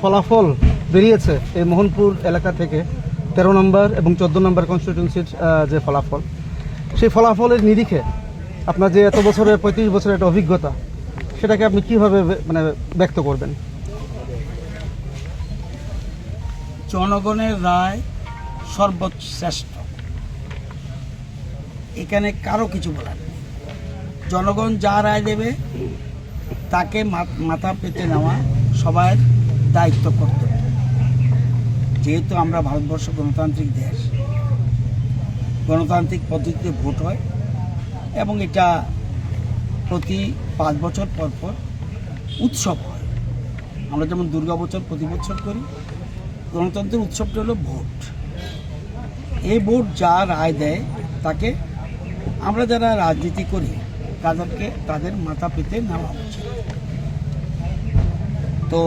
ফলাফল বেরিয়েছে এই মোহনপুর এলাকা থেকে 13 নম্বর এবং 14 নম্বর কনস্টিটিউয়েন্সির যে ফলাফল, সেই ফলাফলের নিরিখে আপনার যে এত বছরের 35 বছরের একটা অভিজ্ঞতা, সেটাকে আপনি কিভাবে ব্যক্ত করবেন? জনগণের রায় সর্বশ্রেষ্ঠ, এখানে কারো কিছু বলার নেই। জনগণ যা রায় দেবে তাকে মাথা পেতে নেওয়া সবার দায়িত্ব কর্তব্য। যেহেতু আমরা ভারতবর্ষ গণতান্ত্রিক দেশ, গণতান্ত্রিক পদ্ধতিতে ভোট হয় এবং এটা প্রতি 5 বছর পর পর উৎসব হয়। আমরা যেমন দুর্গাবছর প্রতি বছর করি, গণতন্ত্রের উৎসবটা হলো ভোট। এই ভোট যা রায় দেয় তাকে আমরা যারা রাজনীতি করি তাদের মাথা পেতে নেওয়া উচিত। তো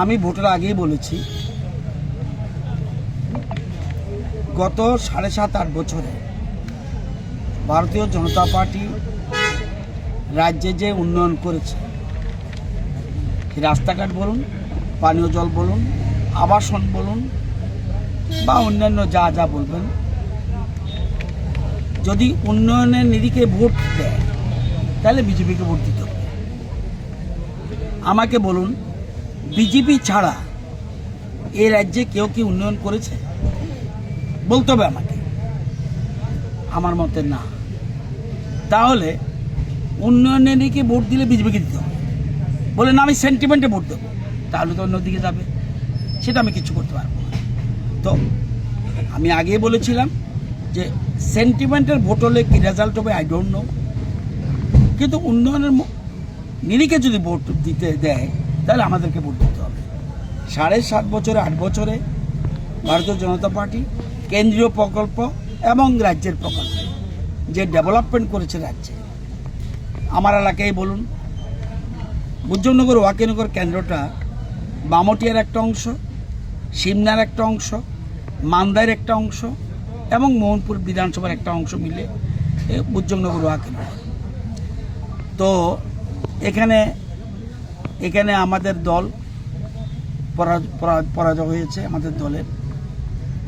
আমি ভোটের আগেই বলেছি, গত 7.5-8 বছরে ভারতীয় জনতা পার্টি রাজ্যে যে উন্নয়ন করেছে, রাস্তাঘাট বলুন, পানীয় জল বলুন, আবাসন বলুন বা অন্যান্য যা যা বলবেন, যদি উন্নয়নের নিরিখে ভোট দেয় তাহলে বিজেপিকে ভোট দিতে হবে। আমাকে বলুন, বিজেপি ছাড়া এই রাজ্যে কেউ কি উন্নয়ন করেছে? বলতে হবে আমাকে। আমার মতে না। তাহলে উন্নয়নের নিরিখে ভোট দিলে বিজেপিকে দিতে হবে। বলে না আমি সেন্টিমেন্টে ভোট দেবো, তাহলে তো অন্যদিকে যাবে, সেটা আমি কিছু করতে পারবো না। তো আমি আগেই বলেছিলাম যে সেন্টিমেন্টের ভোট হলে কি রেজাল্ট হবে আই ডোন্ট নো, কিন্তু উন্নয়নের নিরিখে যদি ভোট দিতে দেয় তাহলে আমাদেরকে ভোট দিতে হবে। 7.5 বছরে 8 বছরে ভারতীয় জনতা পার্টি কেন্দ্রীয় প্রকল্প এবং রাজ্যের প্রকল্প যে ডেভেলপমেন্ট করেছে রাজ্যে, আমার এলাকায় বলুন, বুজ্জনগর ওয়াকিনগর কেন্দ্রটা বামটিয়ার একটা অংশ, সিমনার একটা অংশ, মান্দার একটা অংশ এবং মোহনপুর বিধানসভার একটা অংশ মিলে বুজ্জনগর ওয়াকিনগর। তো এখানে আমাদের দল পরাজয় হয়েছে, আমাদের দলের।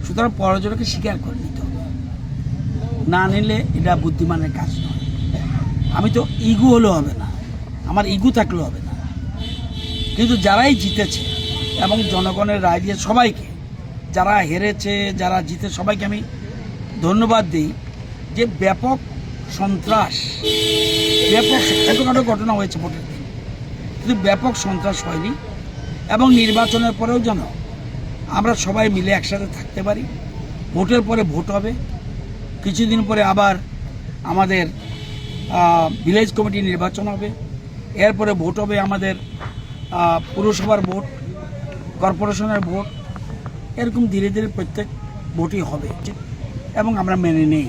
সুতরাং পরাজয়কে স্বীকার করে নিতে হবে, না নিলে এটা বুদ্ধিমানের কাজ নয়। আমি তো ইগু হলেও হবে না, আমার ইগু থাকলেও হবে না, কিন্তু যারাই জিতেছে এবং জনগণের রায় দিয়ে সবাইকে, যারা হেরেছে যারা জিতে সবাইকে আমি ধন্যবাদ দিই যে ব্যাপক সন্ত্রাস, ব্যাপক ছোটোখাটো ঘটনা হয়েছে ভোটের দিন, কিন্তু ব্যাপক সন্ত্রাস হয়নি। এবং নির্বাচনের পরেও যেন আমরা সবাই মিলে একসাথে থাকতে পারি। ভোটের পরে ভোট হবে, কিছুদিন পরে আবার আমাদের ভিলেজ কমিটি নির্বাচন হবে, এরপরে ভোট হবে আমাদের পুরসভার ভোট, কর্পোরেশনের ভোট, এরকম ধীরে ধীরে প্রত্যেক ভোটই হবে এবং আমরা মেনে নেই।